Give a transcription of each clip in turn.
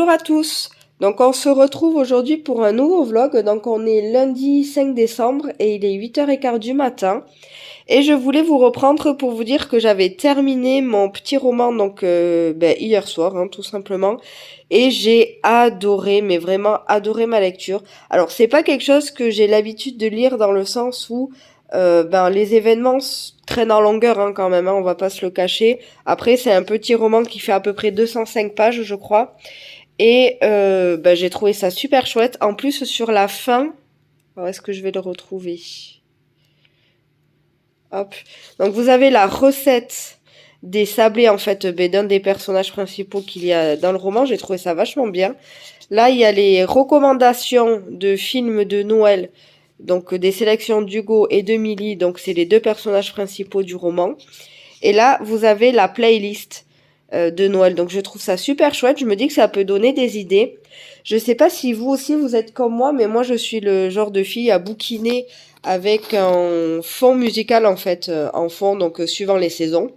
Bonjour à tous. Donc on se retrouve aujourd'hui pour un nouveau vlog. Donc on est lundi 5 décembre et il est 8h15 du matin. Et je voulais vous reprendre pour vous dire que j'avais terminé mon petit roman donc hier soir tout simplement. Et j'ai adoré, mais vraiment adoré ma lecture. Alors c'est pas quelque chose que j'ai l'habitude de lire dans le sens où les événements traînent en longueur quand même, on va pas se le cacher. Après c'est un petit roman qui fait à peu près 205 pages je crois. Et j'ai trouvé ça super chouette. En plus, sur la fin, où est-ce que je vais le retrouver? Hop. Donc, vous avez la recette des sablés, en fait, d'un des personnages principaux qu'il y a dans le roman. J'ai trouvé ça vachement bien. Là, il y a les recommandations de films de Noël. Donc, des sélections d'Hugo et de Milly. Donc, c'est les deux personnages principaux du roman. Et là, vous avez la playlist de Noël. Donc, je trouve ça super chouette. Je me dis que ça peut donner des idées. Je sais pas si vous aussi vous êtes comme moi, mais moi je suis le genre de fille à bouquiner avec un fond musical en fait, en fond, donc suivant les saisons.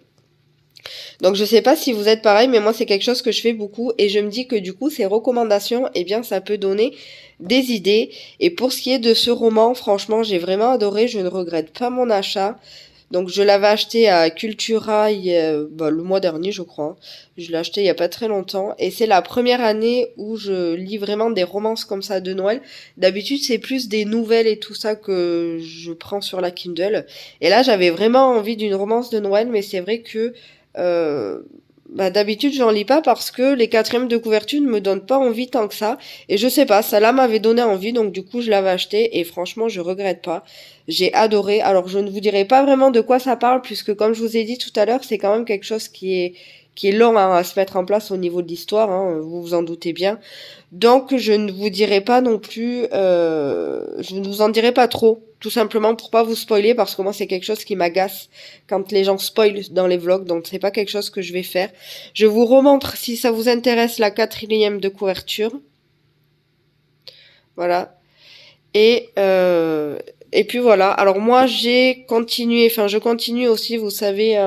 Donc je sais pas si vous êtes pareil, mais moi c'est quelque chose que je fais beaucoup et je me dis que du coup ces recommandations, eh bien ça peut donner des idées. Et pour ce qui est de ce roman, franchement j'ai vraiment adoré, je ne regrette pas mon achat. Donc je l'avais acheté à Cultura le mois dernier, je crois. Je l'ai acheté il y a pas très longtemps et c'est la première année où je lis vraiment des romances comme ça de Noël. D'habitude, c'est plus des nouvelles et tout ça que je prends sur la Kindle. Et là, j'avais vraiment envie d'une romance de Noël, mais c'est vrai que euh, d'habitude, j'en lis pas parce que les quatrièmes de couverture ne me donnent pas envie tant que ça. Et je sais pas, ça là m'avait donné envie, donc du coup, je l'avais acheté et franchement, je regrette pas. J'ai adoré. Alors, je ne vous dirai pas vraiment de quoi ça parle, puisque comme je vous ai dit tout à l'heure, c'est quand même quelque chose qui est long à se mettre en place au niveau de l'histoire, vous vous en doutez bien. Donc, je ne vous dirai pas non plus, je ne vous en dirai pas trop, tout simplement pour pas vous spoiler, parce que moi, c'est quelque chose qui m'agace quand les gens spoilent dans les vlogs, donc c'est pas quelque chose que je vais faire. Je vous remontre, si ça vous intéresse, la quatrième de couverture. Voilà. Et, euh, et puis voilà. Alors moi j'ai continué, enfin je continue aussi, vous savez,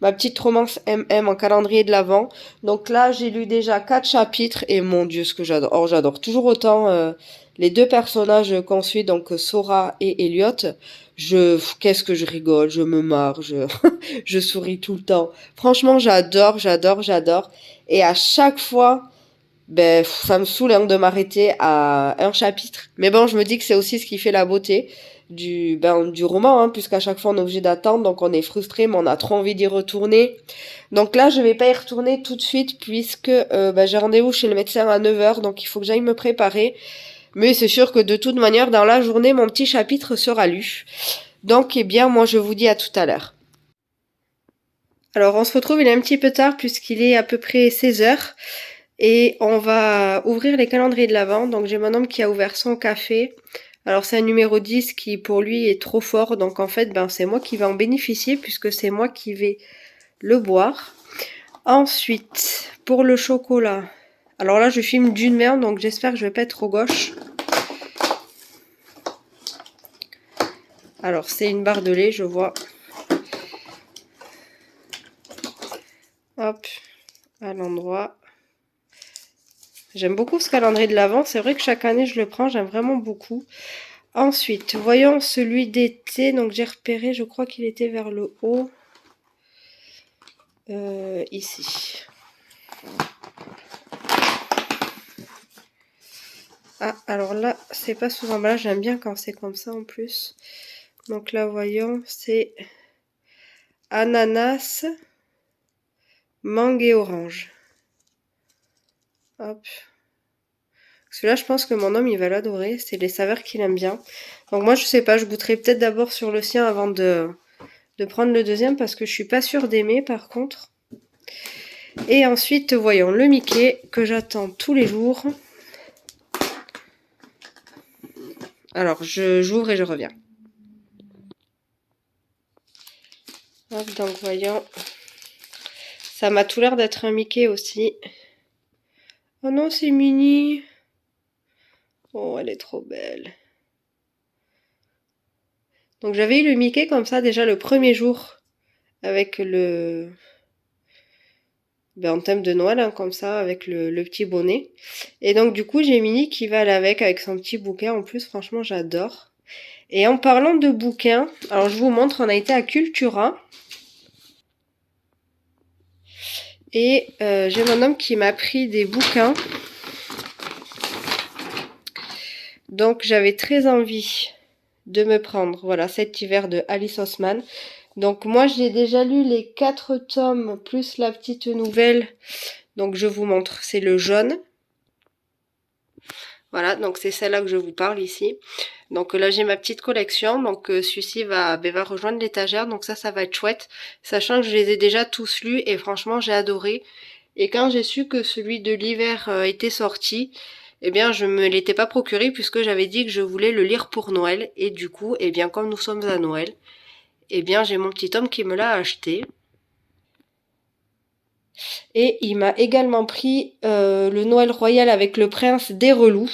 ma petite romance MM en calendrier de l'Avent. Donc là j'ai lu déjà 4 chapitres et mon Dieu ce que j'adore. Or j'adore toujours autant les deux personnages qu'on suit, donc Sora et Elliot. Qu'est-ce que je rigole, je me marre, je souris tout le temps. Franchement j'adore, j'adore, j'adore. Et à chaque fois ça me saoule de m'arrêter à un chapitre. Mais bon, je me dis que c'est aussi ce qui fait la beauté du roman, puisqu'à chaque fois on est obligé d'attendre, donc on est frustré, mais on a trop envie d'y retourner. Donc là, je vais pas y retourner tout de suite, puisque j'ai rendez-vous chez le médecin à 9h, donc il faut que j'aille me préparer. Mais c'est sûr que de toute manière, dans la journée, mon petit chapitre sera lu. Donc, eh bien, moi, je vous dis à tout à l'heure. Alors, on se retrouve, il est un petit peu tard, puisqu'il est à peu près 16h. Et on va ouvrir les calendriers de l'Avent. Donc j'ai mon homme qui a ouvert son café. Alors c'est un numéro 10 qui pour lui est trop fort. Donc en fait c'est moi qui vais en bénéficier puisque c'est moi qui vais le boire. Ensuite pour le chocolat. Alors là je filme d'une main donc j'espère que je vais pas être trop gauche. Alors c'est une barre de lait je vois. Hop à l'endroit. J'aime beaucoup ce calendrier de l'Avent. C'est vrai que chaque année je le prends. J'aime vraiment beaucoup. Ensuite, voyons celui d'été. Donc j'ai repéré, je crois qu'il était vers le haut. Ici. Ah, alors là, c'est pas sous emballage. J'aime bien quand c'est comme ça en plus. Donc là, voyons, c'est ananas, mangue et orange. Hop. Celui-là, je pense que mon homme, il va l'adorer. C'est les saveurs qu'il aime bien. Donc moi, je sais pas, je goûterai peut-être d'abord sur le sien avant de prendre le deuxième parce que je suis pas sûre d'aimer par contre. Et ensuite, voyons le Mickey que j'attends tous les jours. Alors, j'ouvre et je reviens. Hop, donc voyons. Ça m'a tout l'air d'être un Mickey aussi. Oh non, c'est Minnie. Oh, elle est trop belle. Donc j'avais eu le Mickey comme ça déjà le premier jour avec en thème de Noël, hein, comme ça, avec le petit bonnet. Et donc du coup, j'ai Minnie qui va aller avec son petit bouquin. En plus, franchement, j'adore. Et en parlant de bouquins, alors je vous montre, on a été à Cultura. Et j'ai mon homme qui m'a pris des bouquins. Donc j'avais très envie de me prendre, voilà, Cet hiver de Alice Oseman. Donc moi j'ai déjà lu les 4 tomes plus la petite nouvelle. Donc je vous montre, c'est le jaune. Voilà, donc c'est celle-là que je vous parle ici. Donc là j'ai ma petite collection, donc celui-ci va rejoindre l'étagère, donc ça va être chouette. Sachant que je les ai déjà tous lus et franchement j'ai adoré. Et quand j'ai su que celui de l'hiver était sorti, eh bien je me l'étais pas procuré puisque j'avais dit que je voulais le lire pour Noël. Et du coup, eh bien comme nous sommes à Noël, eh bien j'ai mon petit homme qui me l'a acheté. Et il m'a également pris le Noël Royal avec le prince des relous.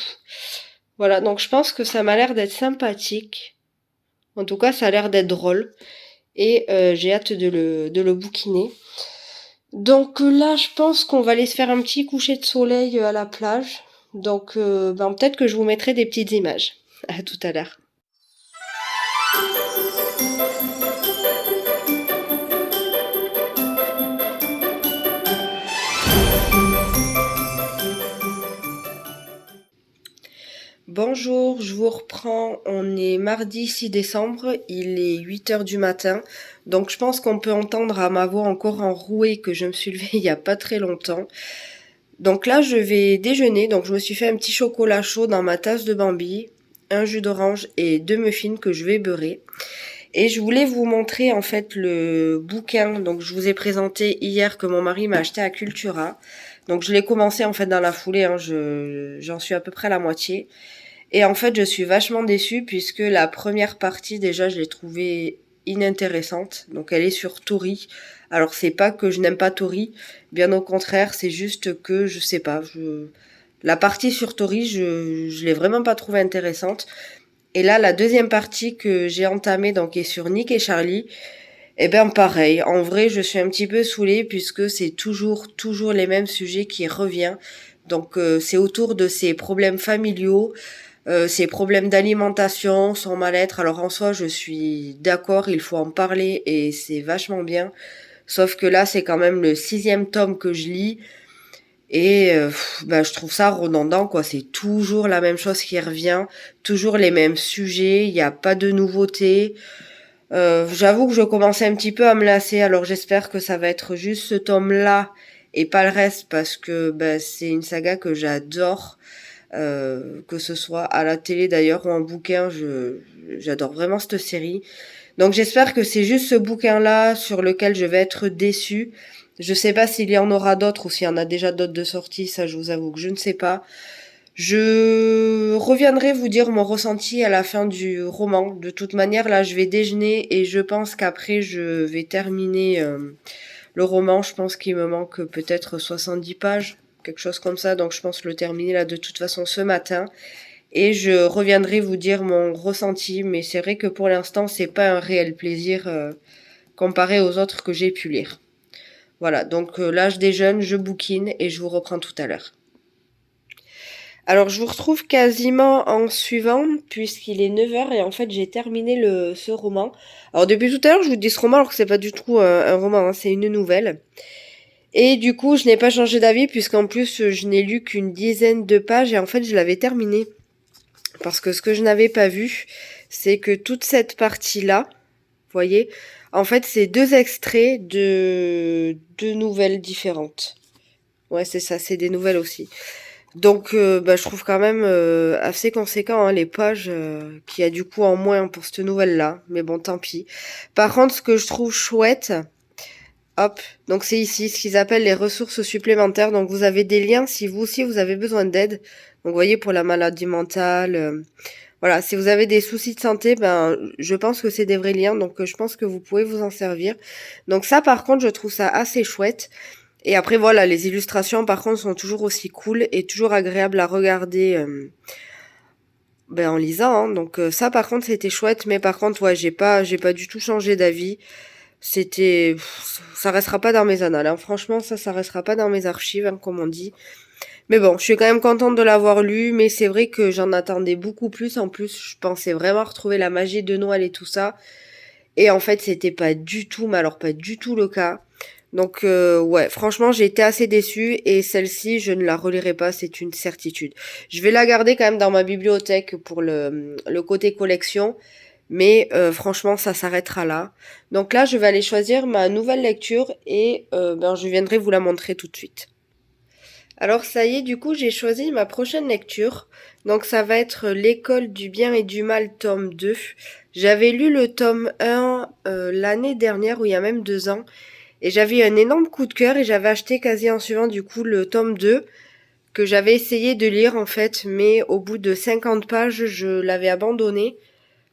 Voilà, donc je pense que ça m'a l'air d'être sympathique. En tout cas, ça a l'air d'être drôle. Et j'ai hâte de le bouquiner. Donc là, je pense qu'on va aller se faire un petit coucher de soleil à la plage. Donc peut-être que je vous mettrai des petites images. À tout à l'heure. Bonjour, je vous reprends. On est mardi 6 décembre, il est 8 heures du matin. Donc je pense qu'on peut entendre à ma voix encore enrouée que je me suis levée il y a pas très longtemps. Donc là, je vais déjeuner. Donc je me suis fait un petit chocolat chaud dans ma tasse de Bambi, un jus d'orange et 2 muffins que je vais beurrer. Et je voulais vous montrer en fait le bouquin. Donc je vous ai présenté hier que mon mari m'a acheté à Cultura. Donc je l'ai commencé en fait dans la foulée. J'en suis à peu près à la moitié. Et en fait, je suis vachement déçue puisque la première partie, déjà, je l'ai trouvée inintéressante. Donc, elle est sur Tori. Alors, c'est pas que je n'aime pas Tori. Bien au contraire, c'est juste que, je sais pas, la partie sur Tori, je l'ai vraiment pas trouvée intéressante. Et là, la deuxième partie que j'ai entamée, donc, est sur Nick et Charlie. Eh ben, pareil. En vrai, je suis un petit peu saoulée puisque c'est toujours les mêmes sujets qui reviennent. Donc, c'est autour de ces problèmes familiaux, ses problèmes d'alimentation, son mal-être. Alors en soi, je suis d'accord, il faut en parler et c'est vachement bien. Sauf que là, c'est quand même le 6e tome que je lis et je trouve ça redondant, quoi. C'est toujours la même chose qui revient, toujours les mêmes sujets, il n'y a pas de nouveauté. J'avoue que je commençais un petit peu à me lasser, alors j'espère que ça va être juste ce tome-là et pas le reste parce que c'est une saga que j'adore. Que ce soit à la télé d'ailleurs ou en bouquin, j'adore vraiment cette série. Donc j'espère que c'est juste ce bouquin-là sur lequel je vais être déçue. Je sais pas s'il y en aura d'autres ou s'il y en a déjà d'autres de sortie, ça je vous avoue que je ne sais pas. Je reviendrai vous dire mon ressenti à la fin du roman. De toute manière, là je vais déjeuner et je pense qu'après je vais terminer le roman. Je pense qu'il me manque peut-être 70 pages, quelque chose comme ça. Donc je pense le terminer là de toute façon ce matin. Et je reviendrai vous dire mon ressenti. Mais c'est vrai que pour l'instant, c'est pas un réel plaisir comparé aux autres que j'ai pu lire. Voilà, donc là je déjeune, je bouquine et je vous reprends tout à l'heure. Alors je vous retrouve quasiment en suivant puisqu'il est 9 heures et en fait j'ai terminé ce roman. Alors depuis tout à l'heure je vous dis ce roman alors que c'est pas du tout un roman, hein, c'est une nouvelle. Et du coup, je n'ai pas changé d'avis puisqu'en plus, je n'ai lu qu'une dizaine de pages et en fait, je l'avais terminé. Parce que ce que je n'avais pas vu, c'est que toute cette partie-là, vous voyez, en fait, c'est 2 extraits de 2 nouvelles différentes. Ouais, c'est ça, c'est des nouvelles aussi. Donc, je trouve quand même assez conséquent hein, les pages qu'il y a du coup en moins pour cette nouvelle-là. Mais bon, tant pis. Par contre, ce que je trouve chouette, hop, donc c'est ici ce qu'ils appellent les ressources supplémentaires. Donc vous avez des liens si vous aussi vous avez besoin d'aide. Donc vous voyez pour la maladie mentale, voilà, si vous avez des soucis de santé, je pense que c'est des vrais liens. Donc je pense que vous pouvez vous en servir. Donc ça par contre je trouve ça assez chouette. Et après voilà, les illustrations par contre sont toujours aussi cool et toujours agréables à regarder en lisant. Hein. Donc ça par contre c'était chouette, mais par contre ouais j'ai pas du tout changé d'avis. C'était, ça restera pas dans mes annales, hein. Franchement, ça restera pas dans mes archives, hein, comme on dit. Mais bon, je suis quand même contente de l'avoir lu, mais c'est vrai que j'en attendais beaucoup plus. En plus, je pensais vraiment retrouver la magie de Noël et tout ça. Et en fait, c'était pas du tout, mais alors pas du tout le cas. Donc ouais, franchement, j'ai été assez déçue et celle-ci, je ne la relirai pas, c'est une certitude. Je vais la garder quand même dans ma bibliothèque pour le côté collection, mais franchement, ça s'arrêtera là. Donc là, je vais aller choisir ma nouvelle lecture et ben, je viendrai vous la montrer tout de suite. Alors ça y est, du coup, j'ai choisi ma prochaine lecture. Donc ça va être L'école du bien et du mal, tome 2. J'avais lu le tome 1 l'année dernière, ou il y a même 2 ans. Et j'avais eu un énorme coup de cœur et j'avais acheté quasi en suivant du coup le tome 2 que j'avais essayé de lire en fait, mais au bout de 50 pages, je l'avais abandonné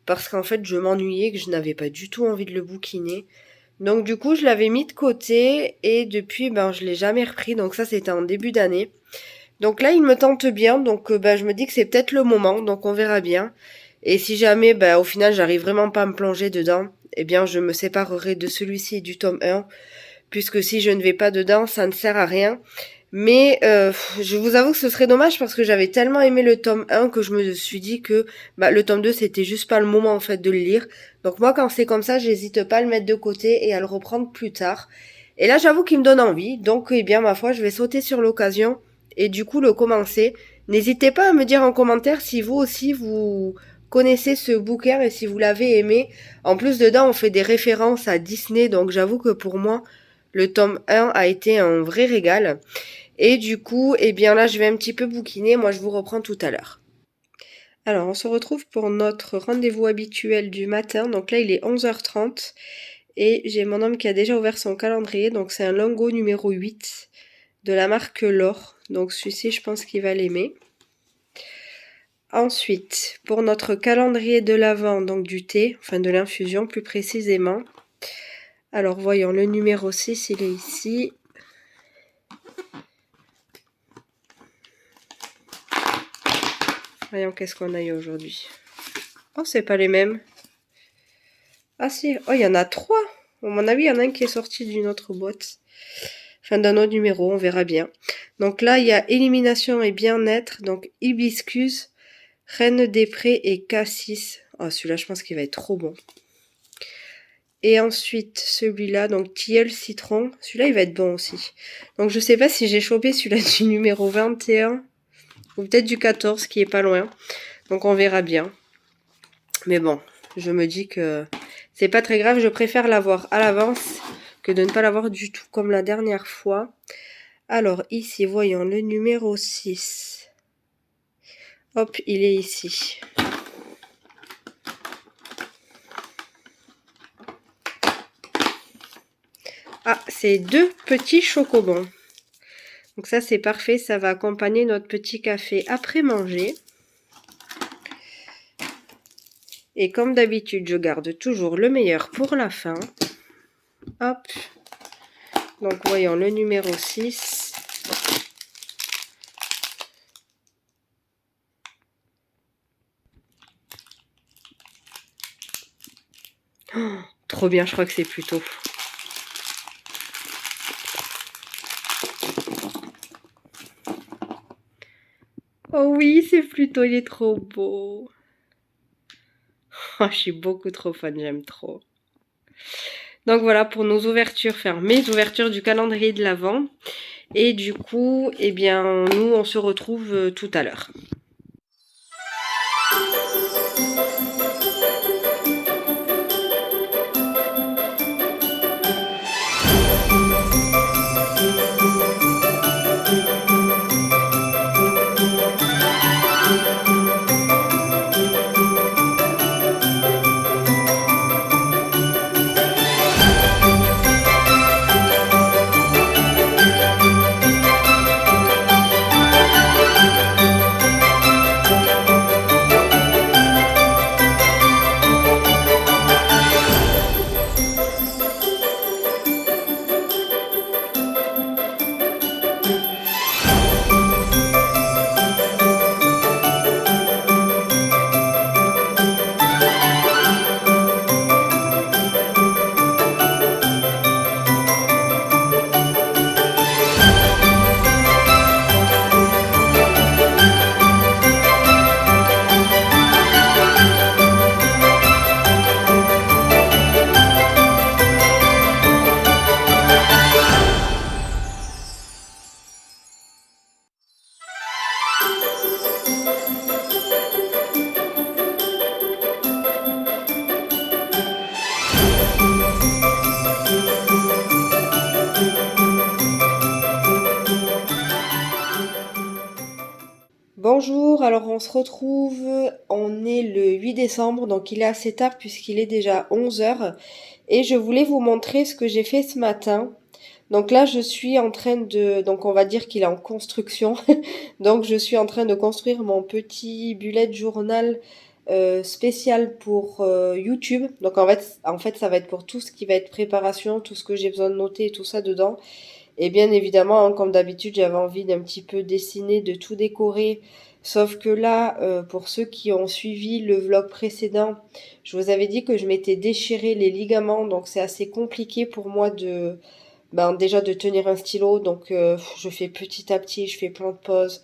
parce qu'en fait, je m'ennuyais, que je n'avais pas du tout envie de le bouquiner. Donc du coup, je l'avais mis de côté et depuis, ben, je l'ai jamais repris. Donc ça, c'était en début d'année. Donc là, il me tente bien, donc ben, je me dis que c'est peut-être le moment, donc on verra bien. Et si jamais, ben, au final, j'arrive vraiment pas à me plonger dedans, eh bien, je me séparerai de celui-ci et du tome 1, puisque si je ne vais pas dedans, ça ne sert à rien. Mais je vous avoue que ce serait dommage parce que j'avais tellement aimé le tome 1 que je me suis dit que bah, le tome 2 c'était juste pas le moment en fait de le lire. Donc moi quand c'est comme ça, j'hésite pas à le mettre de côté et à le reprendre plus tard. Et là j'avoue qu'il me donne envie, donc eh bien ma foi je vais sauter sur l'occasion et du coup le commencer. N'hésitez pas à me dire en commentaire si vous aussi vous connaissez ce bouquin et si vous l'avez aimé. En plus dedans on fait des références à Disney, donc j'avoue que pour moi le tome 1 a été un vrai régal. Et du coup, eh bien là, je vais un petit peu bouquiner. Moi, je vous reprends tout à l'heure. Alors, on se retrouve pour notre rendez-vous habituel du matin. Donc là, il est 11h30. Et j'ai mon homme qui a déjà ouvert son calendrier. Donc c'est un Longo numéro 8 de la marque L'Or. Donc celui-ci, je pense qu'il va l'aimer. Ensuite, pour notre calendrier de l'Avent, donc du thé, enfin de l'infusion plus précisément. Alors voyons, le numéro 6, il est ici. Voyons qu'est-ce qu'on a eu aujourd'hui. Oh, c'est pas les mêmes. Ah si, oh, il y en a 3. À mon avis, il y en a un qui est sorti d'une autre boîte. Enfin, d'un autre numéro, on verra bien. Donc là, il y a Élimination et Bien-être. Donc Hibiscus, Reine des Prés et Cassis. Oh, celui-là, je pense qu'il va être trop bon. Et ensuite, celui-là, donc Tilleul Citron. Celui-là, il va être bon aussi. Donc je sais pas si j'ai chopé celui-là du numéro 21. Ou peut-être du 14 qui est pas loin. Donc on verra bien. Mais bon, je me dis que c'est pas très grave. Je préfère l'avoir à l'avance que de ne pas l'avoir du tout comme la dernière fois. Alors ici, voyons le numéro 6. Hop, il est ici. Ah, c'est 2 petits chocobons. Donc ça, c'est parfait. Ça va accompagner notre petit café après manger. Et comme d'habitude, je garde toujours le meilleur pour la fin. Hop. Donc voyons le numéro 6. Oh, trop bien, je crois que c'est plutôt. Oh oui, c'est plutôt, il est trop beau. Oh, je suis beaucoup trop fan, j'aime trop. Donc voilà pour nos ouvertures, enfin mes ouvertures du calendrier de l'Avent. Et du coup, eh bien, nous, on se retrouve tout à l'heure. alors on se retrouve, on est le 8 décembre, donc il est assez tard puisqu'il est déjà 11 heures. Et je voulais vous montrer ce que j'ai fait ce matin. Donc là, je suis en train de... Donc on va dire qu'il est en construction. Donc je suis en train de construire mon petit bullet journal spécial pour YouTube. Donc en fait, ça va être pour tout ce qui va être préparation, tout ce que j'ai besoin de noter et tout ça dedans. Et bien évidemment, hein, comme d'habitude, j'avais envie d'un petit peu dessiner, de tout décorer. Sauf que là, pour ceux qui ont suivi le vlog précédent, je vous avais dit que je m'étais déchiré les ligaments. Donc c'est assez compliqué pour moi déjà de tenir un stylo. Donc je fais petit à petit, je fais plein de pauses.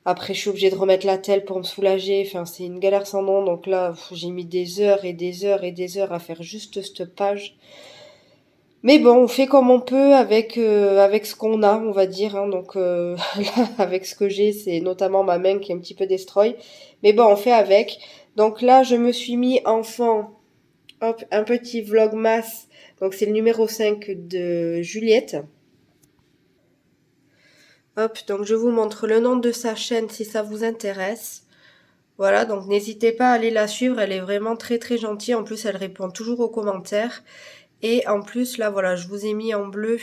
Après, je suis obligée de remettre la telle pour me soulager. Enfin, c'est une galère sans nom. Donc là, j'ai mis des heures et des heures et des heures à faire juste cette page. Mais bon, on fait comme on peut avec ce qu'on a, on va dire. Hein. Donc là, avec ce que j'ai, c'est notamment ma main qui est un petit peu destroy. Mais bon, on fait avec. Donc là, je me suis mis en fond, hop, un petit vlogmas. Donc c'est le numéro 5 de Juliette. Hop, donc je vous montre le nom de sa chaîne si ça vous intéresse. Voilà, donc n'hésitez pas à aller la suivre, elle est vraiment très très gentille. En plus, elle répond toujours aux commentaires. Et en plus, là, voilà, je vous ai mis en bleu,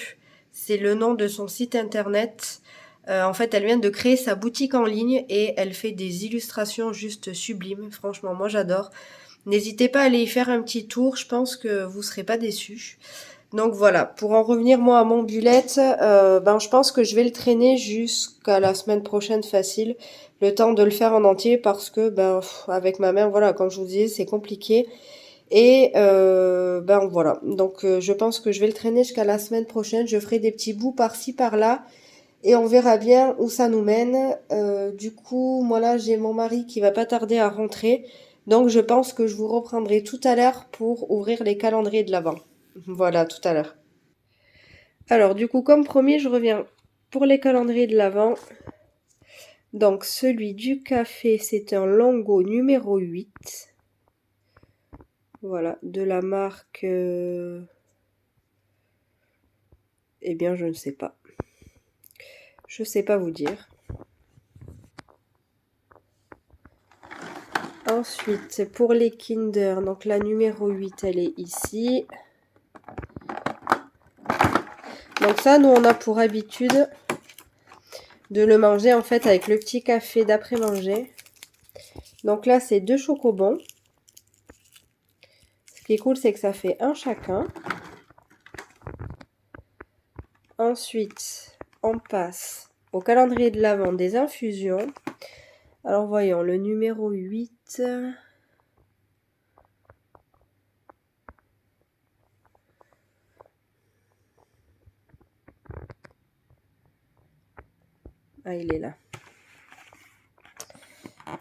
c'est le nom de son site internet. En fait, elle vient de créer sa boutique en ligne et elle fait des illustrations juste sublimes. Franchement, moi j'adore. N'hésitez pas à aller y faire un petit tour, je pense que vous serez pas déçus. Donc voilà, pour en revenir moi à mon bullet, je pense que je vais le traîner jusqu'à la semaine prochaine facile, le temps de le faire en entier parce que avec ma mère, voilà, comme je vous disais, c'est compliqué. Et voilà, donc je pense que je vais le traîner jusqu'à la semaine prochaine, je ferai des petits bouts par-ci par-là et on verra bien où ça nous mène. Du coup, moi là j'ai mon mari qui va pas tarder à rentrer, donc je pense que je vous reprendrai tout à l'heure pour ouvrir les calendriers de l'Avent. Voilà, tout à l'heure. Alors du coup, comme promis, je reviens pour les calendriers de l'Avent. Donc celui du café, c'est un Longo numéro 8. Voilà, de la marque... Eh bien, je ne sais pas. Je sais pas vous dire. Ensuite, pour les Kinder, donc la numéro 8, elle est ici. Donc ça, nous, on a pour habitude de le manger, en fait, avec le petit café d'après-manger. Donc là, c'est 2 chocobons. Ce qui est cool, c'est que ça fait un chacun. Ensuite, on passe au calendrier de l'Avent des infusions. Alors, voyons, le numéro 8... Ah, il est là.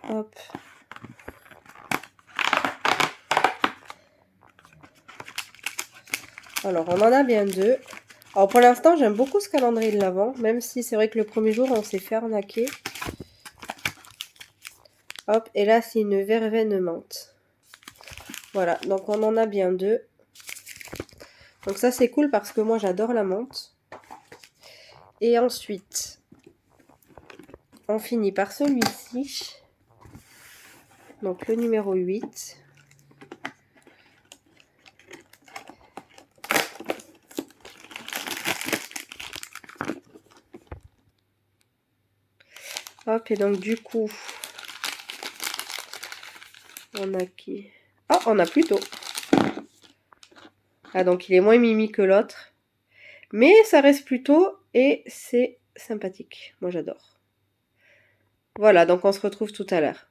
Hop. Alors, on en a bien 2. Alors, pour l'instant, j'aime beaucoup ce calendrier de l'Avent, même si c'est vrai que le premier jour, on s'est fait arnaquer. Hop, et là, c'est une verveine menthe. Voilà, donc on en a bien 2. Donc ça, c'est cool parce que moi, j'adore la menthe. Et ensuite, on finit par celui-ci. Donc, le numéro 8. Hop, et donc du coup, on a qui? Ah, on a Pluto. Ah, donc il est moins mimi que l'autre. Mais ça reste Pluto et c'est sympathique. Moi, j'adore. Voilà, donc on se retrouve tout à l'heure.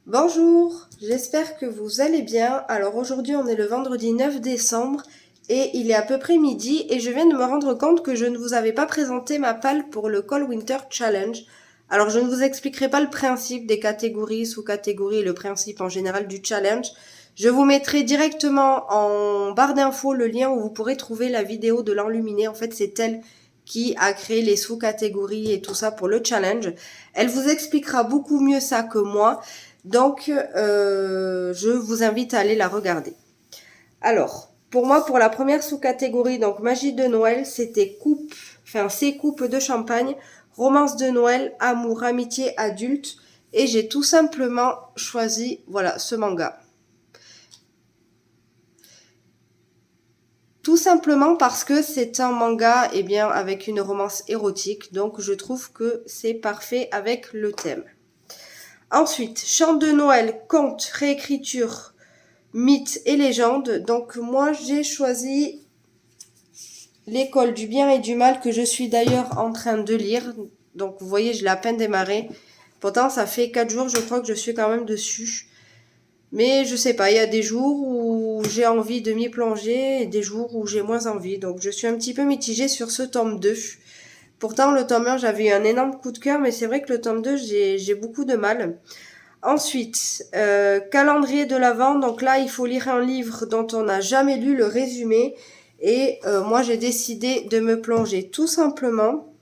Bonjour, j'espère que vous allez bien. Alors aujourd'hui, on est le vendredi 9 décembre et il est à peu près midi et je viens de me rendre compte que je ne vous avais pas présenté ma palle pour le Cold Winter Challenge. Alors je ne vous expliquerai pas le principe des catégories, sous-catégories et le principe en général du challenge. Je vous mettrai directement en barre d'infos le lien où vous pourrez trouver la vidéo de l'enluminée. En fait, c'est elle qui a créé les sous-catégories et tout ça pour le challenge. Elle vous expliquera beaucoup mieux ça que moi. Donc, je vous invite à aller la regarder. Alors, pour moi, pour la première sous-catégorie, donc magie de Noël, c'était c'est coupes de champagne, romance de Noël, amour, amitié, adulte. Et j'ai tout simplement choisi, voilà, ce manga. Tout simplement parce que c'est un manga, eh bien, avec une romance érotique. Donc, je trouve que c'est parfait avec le thème. Ensuite, Chant de Noël, conte, réécriture, mythes et légendes. Donc, moi, j'ai choisi L'école du bien et du mal, que je suis d'ailleurs en train de lire. Donc, vous voyez, je l'ai à peine démarré. Pourtant, ça fait 4 jours, je crois que je suis quand même dessus. Mais je sais pas, il y a des jours où j'ai envie de m'y plonger et des jours où j'ai moins envie. Donc, je suis un petit peu mitigée sur ce tome 2. Pourtant, le tome 1, j'avais eu un énorme coup de cœur, mais c'est vrai que le tome 2, j'ai beaucoup de mal. Ensuite, calendrier de l'Avent. Donc là, il faut lire un livre dont on n'a jamais lu le résumé. Et moi, j'ai décidé de me plonger tout simplement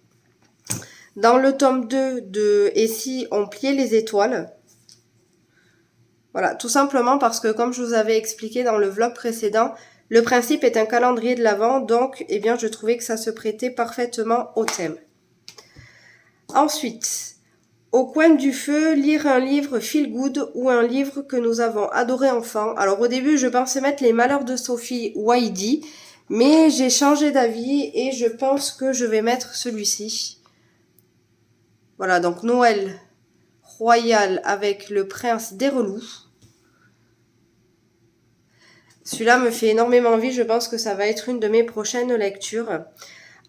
dans le tome 2 de « Et si on pliait les étoiles ?» Voilà, tout simplement parce que, comme je vous avais expliqué dans le vlog précédent, le principe est un calendrier de l'Avent. Donc, eh bien, je trouvais que ça se prêtait parfaitement au thème. Ensuite, au coin du feu, lire un livre feel good ou un livre que nous avons adoré enfant. Alors au début, je pensais mettre Les Malheurs de Sophie ou Heidi, mais j'ai changé d'avis et je pense que je vais mettre celui-ci. Voilà, donc Noël royal avec le prince des relous. Celui-là me fait énormément envie, je pense que ça va être une de mes prochaines lectures.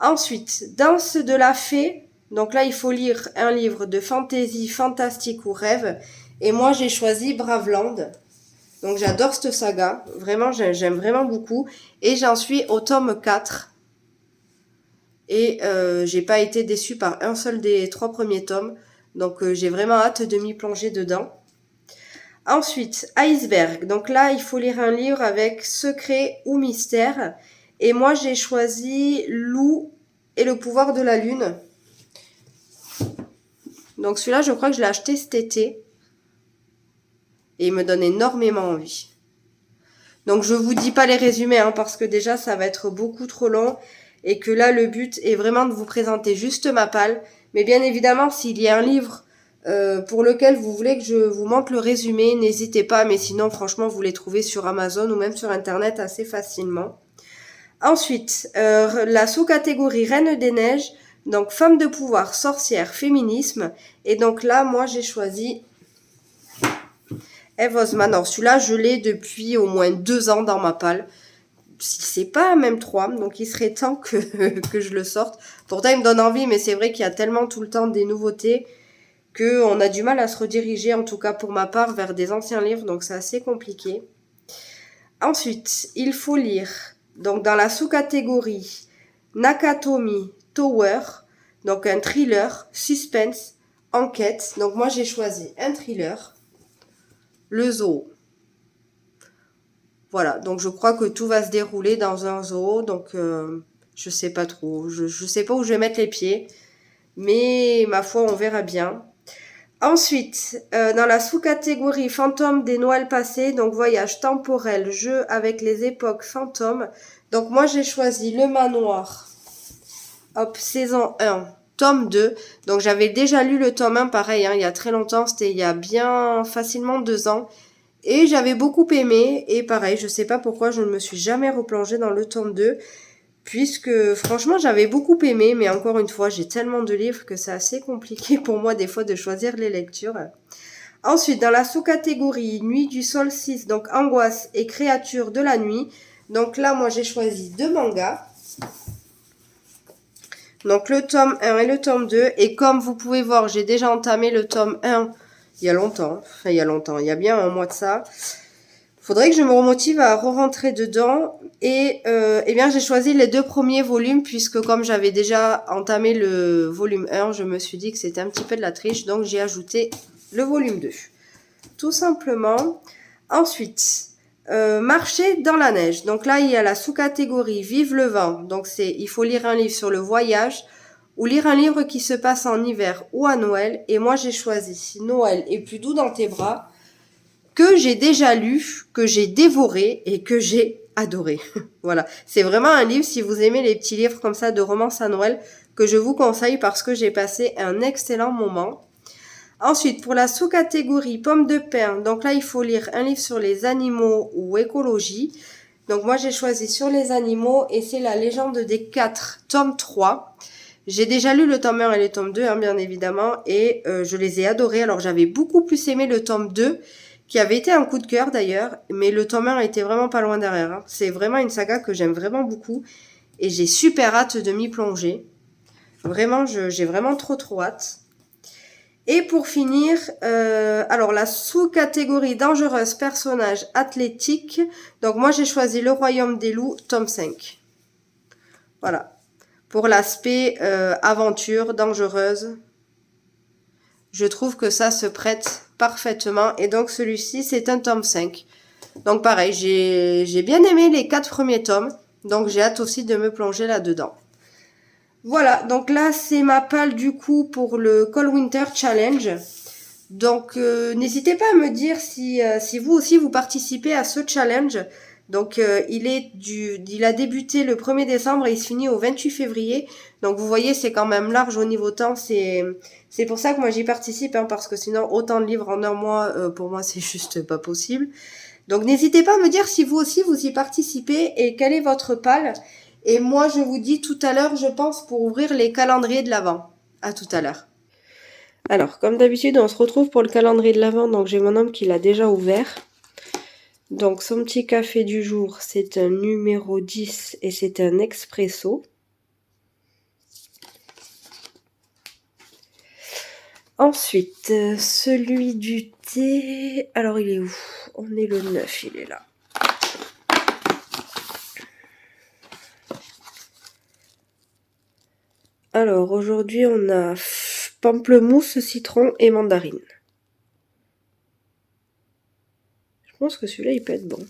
Ensuite, Danse de la fée. Donc là, il faut lire un livre de fantasy, fantastique ou rêve. Et moi, j'ai choisi Braveland. Donc j'adore cette saga. Vraiment, j'aime vraiment beaucoup. Et j'en suis au tome 4. Et j'ai pas été déçue par un seul des 3 premiers tomes. Donc j'ai vraiment hâte de m'y plonger dedans. Ensuite, Iceberg. Donc là, il faut lire un livre avec secret ou mystère. Et moi, j'ai choisi Lou et le pouvoir de la lune. Donc celui-là, je crois que je l'ai acheté cet été. Et il me donne énormément envie. Donc je vous dis pas les résumés, hein, parce que déjà, ça va être beaucoup trop long. Et que là, le but est vraiment de vous présenter juste ma palle. Mais bien évidemment, s'il y a un livre pour lequel vous voulez que je vous montre le résumé, n'hésitez pas. Mais sinon, franchement, vous les trouvez sur Amazon ou même sur Internet assez facilement. Ensuite, la sous-catégorie Reine des Neiges, donc femme de pouvoir, sorcière, féminisme. Et donc là, moi, j'ai choisi Eve Osman. Alors celui-là, je l'ai depuis au moins 2 ans dans ma palle. Si c'est pas même 3, donc il serait temps que je le sorte. Pourtant, il me donne envie, mais c'est vrai qu'il y a tellement tout le temps des nouveautés qu'on a du mal à se rediriger, en tout cas pour ma part, vers des anciens livres, donc c'est assez compliqué. Ensuite, il faut lire, donc dans la sous-catégorie Nakatomi Tower, donc un thriller, suspense, enquête. Donc moi j'ai choisi un thriller, le zoo. Voilà, donc je crois que tout va se dérouler dans un zoo, donc je sais pas trop, je sais pas où je vais mettre les pieds, mais ma foi on verra bien. Ensuite, dans la sous-catégorie fantômes des Noëls passés, donc voyage temporel, jeu avec les époques fantômes. Donc moi j'ai choisi Le Manoir, hop, saison 1, tome 2. Donc j'avais déjà lu le tome 1, pareil, hein, il y a très longtemps, c'était il y a bien facilement 2 ans. Et j'avais beaucoup aimé, et pareil, je sais pas pourquoi je ne me suis jamais replongée dans le tome 2, puisque franchement j'avais beaucoup aimé, mais encore une fois, j'ai tellement de livres que c'est assez compliqué pour moi des fois de choisir les lectures. Ensuite, dans la sous-catégorie Nuit du solstice, donc angoisse et créatures de la nuit, donc là moi j'ai choisi 2 mangas. Donc le tome 1 et le tome 2, et comme vous pouvez voir, j'ai déjà entamé le tome 1 il y a longtemps, il y a bien un mois de ça. Faudrait que je me remotive à re-rentrer dedans. Et eh bien j'ai choisi les 2 premiers volumes, puisque comme j'avais déjà entamé le volume 1, je me suis dit que c'était un petit peu de la triche, donc j'ai ajouté le volume 2. Tout simplement. Ensuite, marcher dans la neige. Donc là, il y a la sous-catégorie Vive le vent. Donc il faut lire un livre sur le voyage ou lire un livre qui se passe en hiver ou à Noël. Et moi, j'ai choisi Noël est plus doux dans tes bras, que j'ai déjà lu, que j'ai dévoré et que j'ai adoré. Voilà, c'est vraiment un livre, si vous aimez les petits livres comme ça de romance à Noël, que je vous conseille parce que j'ai passé un excellent moment. Ensuite, pour la sous-catégorie pommes de pin, donc là, il faut lire un livre sur les animaux ou écologie. Donc moi, j'ai choisi sur les animaux et c'est la légende des 4, tome 3. J'ai déjà lu le tome 1 et le tome 2, hein, bien évidemment, et je les ai adorés. Alors, j'avais beaucoup plus aimé le tome 2, qui avait été un coup de cœur d'ailleurs, mais le tome 1 était vraiment pas loin derrière. Hein. C'est vraiment une saga que j'aime vraiment beaucoup, et j'ai super hâte de m'y plonger. Vraiment, j'ai vraiment trop hâte. Et pour finir, alors la sous-catégorie dangereuse personnage athlétique. Donc moi j'ai choisi Le Royaume des Loups, tome 5. Voilà. Pour l'aspect aventure, dangereuse. Je trouve que ça se prête parfaitement. Et donc celui-ci c'est un tome 5. Donc pareil, j'ai bien aimé les 4 premiers tomes. Donc j'ai hâte aussi de me plonger là-dedans. Voilà, donc là c'est ma palle du coup pour le Cold Winter Challenge. Donc n'hésitez pas à me dire si vous aussi vous participez à ce challenge. Donc il a débuté le 1er décembre et il se finit au 28 février. Donc vous voyez c'est quand même large au niveau temps. C'est pour ça que moi j'y participe, hein, parce que sinon autant de livres en un mois, pour moi c'est juste pas possible. Donc n'hésitez pas à me dire si vous aussi vous y participez et quelle est votre palle. Et moi je vous dis tout à l'heure, je pense, pour ouvrir les calendriers de l'Avent. À tout à l'heure. Alors, comme d'habitude, on se retrouve pour le calendrier de l'Avent. Donc, j'ai mon homme qui l'a déjà ouvert. Donc, son petit café du jour, c'est un numéro 10 et c'est un expresso. Ensuite, celui du thé... Alors, il est où? On est le 9, il est là. Alors, aujourd'hui, on a pamplemousse, citron et mandarine. Je pense que celui-là, il peut être bon.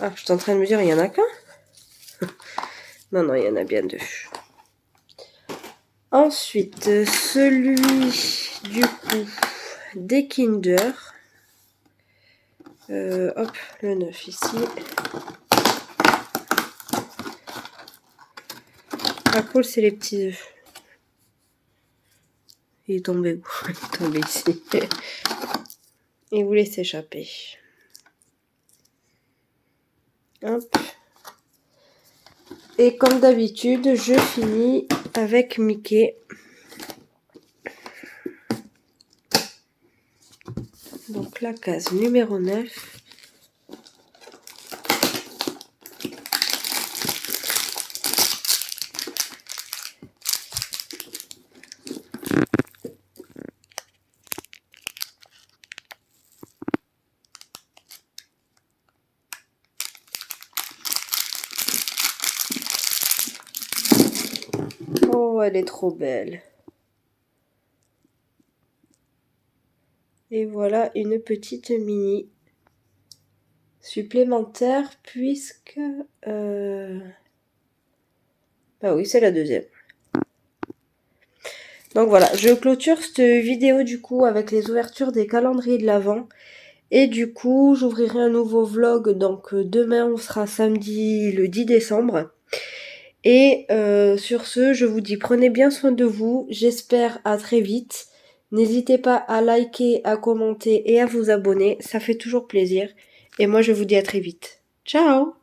Ah, je suis en train de me dire, il y en a qu'un? Non, il y en a bien deux. Ensuite, celui du coup des Kinder. Hop, le 9 ici. Ah cool, c'est les petits œufs. Il est tombé où? Il est tombé ici. Il voulait s'échapper. Hop. Et comme d'habitude, je finis avec Mickey. Donc la case numéro 9. Oh, elle est trop belle. Et voilà une petite mini supplémentaire puisque... Bah oui, c'est la deuxième. Donc voilà, je clôture cette vidéo du coup avec les ouvertures des calendriers de l'Avent. Et du coup, j'ouvrirai un nouveau vlog. Donc demain, on sera samedi le 10 décembre. Et sur ce, je vous dis prenez bien soin de vous. J'espère à très vite. N'hésitez pas à liker, à commenter et à vous abonner. Ça fait toujours plaisir. Et moi, je vous dis à très vite. Ciao!